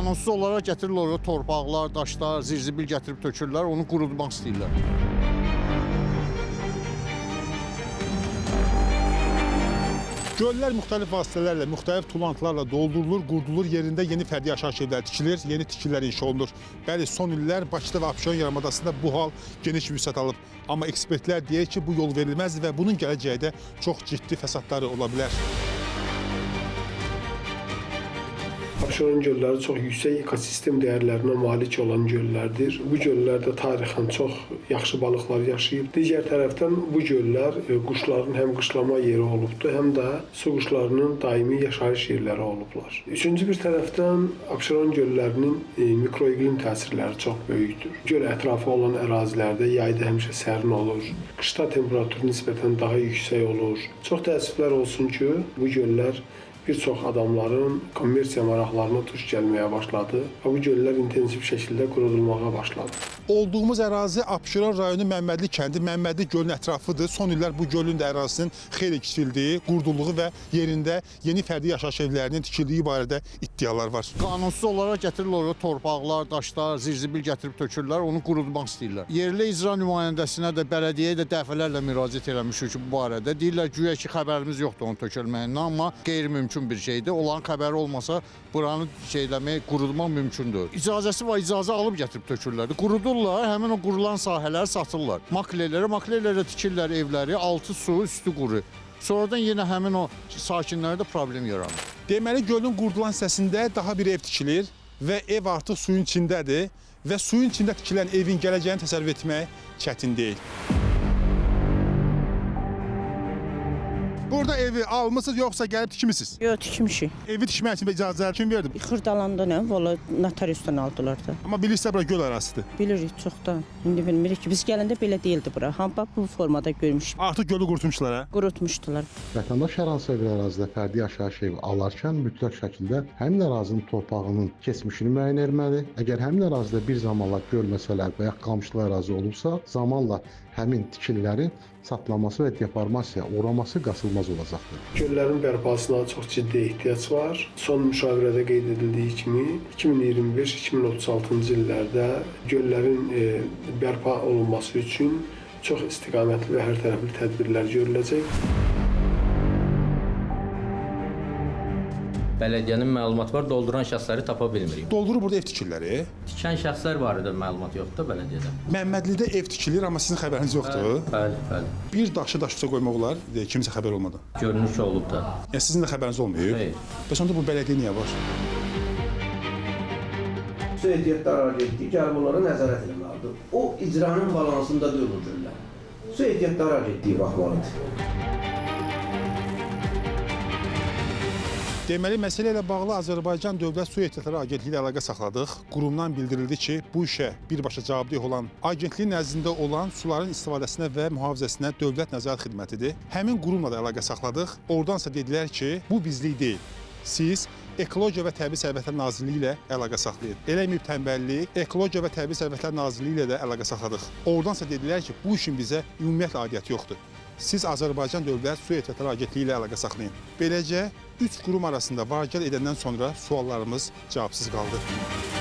Qanunsuz olaraq gətirirlər oraya torpaqlar, daşlar, zirzibil gətirib tökürlər, onu qurutmaq istəyirlər. Göllər müxtəlif vasitələrlə, müxtəlif tullantılarla doldurulur, qurdulur, yerində yeni fərdi yaşayış evləri tikilir, yeni tikililər inşa olunur. Bəli, son illər Bakıda və Abşeron yarımadasında bu hal geniş vüsət alıb. Amma ekspertlər deyir ki, bu yol verilməzdir və bunun gələcəkdə çox ciddi fəsadları ola bilər. Abşeron gölləri çox yüksək ekosistem dəyərlərinə malik olan göllərdir. Bu göllərdə tarixən çox yaxşı balıqlar yaşayıb. Digər tərəfdən bu göllər quşların həm qışlama yeri olubdur, həm də su quşlarının daimi yaşayış yerləri olublar. Üçüncü bir tərəfdən Abşeron göllərinin mikroiqlim təsirləri çox böyükdür. Göl ətrafı olan ərazilərdə yayda həmişə sərin olur, qışda temperatur nisbətən daha yüksək olur. Çox təəssüflər olsun ki, bu göllər bir çox adamların kommersiya maraqlarına tuş gəlməyə başladı və bu göllər intensiv şəkildə qurudulmağa başladı. Olduğumuz ərazi Abşeron rayonu Məmmədli kəndi, Məmmədli gölün ətrafıdır. Son illər bu gölün də ərazisinin xeyli kiçildiyi, qurduluğu və yerində yeni fərdi yaşayış evlərinin tikildiyi barədə iddialar var. Qanunsuz olaraq gətirirlər oraya torpaqlar, daşlar, zirzibil gətirib tökürlər, onu qurutmaq istəyirlər. Yerli icra nümayəndəsinə də, bələdiyyəyə də dəfələrlə müraciət eləmişik ki, bu barədə. Deyirlər güya ki, xəbərimiz yoxdur onun tökülməyindən, amma qeyri-mümkün bir şeydir. Onların xəbəri olmasa buranı qurutmaq mümkündür. İcazəsi var, icazə alıb gətirib tökürlər. Qurudurlar, həmin o qurulan sahələri satırlar. Maklerlərə tikirlər evləri, altı su, üstü quru. Sonradan yenə həmin o sakinlərdə problem yaranır. Deməli, gölün qurudulan hissəsində daha bir ev tikilir və ev artıq suyun içindədir və suyun içində tikilən evin gələcəyini təsəvvür etmək çətin deyil. Burada evi almısınız yoxsa gəlib tikmisiniz? Yox, tikmişik. Evi tikmək üçün icazələri kim verdi? Xırdalanda nə? Valla notariusdan aldılar da. Amma bilirsiniz bura göl ərazisidir. Bilirik çoxdan. İndi bilmirik ki, biz gələndə belə deyildi bura. Hamı bu formada görmüşük. Artıq gölü qurutmuşlar, hə? Qurutmuşdular. Vətəndaş hər hansı bir ərazidə fərdi yaşayış evi alarkən mütləq şəkildə həmin ərazinin torpağının keçmişini müəyyən etməli. Əgər həmin ərazidə bir zamanlar göl məsələləri və ya qamışlı ərazi olubsa, zamanla həmin tikililərin satılması və deformasiya uğraması qaçılmaz olacaqdır. Göllərin bərpasına çox ciddi ehtiyac var. Son müşavirədə qeyd edildiyi kimi 2025-2036-cı illərdə göllərin bərpa olunması üçün çox istiqamətli və hərtərəfli tədbirlər görüləcək. Bələdiyyənin məlumatı var, dolduran şəxsləri tapa bilmirik. Doldurur burada ev tikirləri. Tikən şəxslər barədə məlumat yoxdur bələdiyyədə. Məmmədlidə ev tikilir, amma sizin xəbəriniz yoxdur. Bəli. Bir daşı daş üstə qoymaq olar, kimsə xəbər olmadan. Görünür ki, olub da. Yəni sizin də xəbəriniz olmayıb. Xeyr. Bəs onda bu bələdiyyə niyə var? Su ehtiyatlar agentliyi gəlib onlara nəzarət etməlidir. O icranın balansında deyil o göllər. Su ehtiyatlar agentliyi baxmalıdır. Deməli, məsələ ilə bağlı Azərbaycan Dövlət Su Ehtiyatları Agentliyi ilə əlaqə saxladıq. Qurumdan bildirildi ki, bu işə birbaşa cavabdeh olan agentliyin nəzdində olan suların istifadəsinə və mühafizəsinə Dövlət Nəzarət Xidmətidir. Həmin qurumla da əlaqə saxladıq. Oradansa dedilər ki, bu bizlik deyil. Siz Ekologiya və Təbii Sərvətlər Nazirliyi ilə əlaqə saxlayın. Eləməyib tənbəllik, Ekologiya və Təbii Sərvətlər Nazirliyi ilə də əlaqə saxladıq. Oradansa dedilər ki, bu işin bizə ümumiyyətlə aidiyyəti yoxdur. Siz Azərbaycan Dövlət Su Ehtiyatları Agentliyi ilə əlaqə saxlayın. Beləcə, üç qurum arasında var-gəl edəndən sonra suallarımız cavabsız qaldı.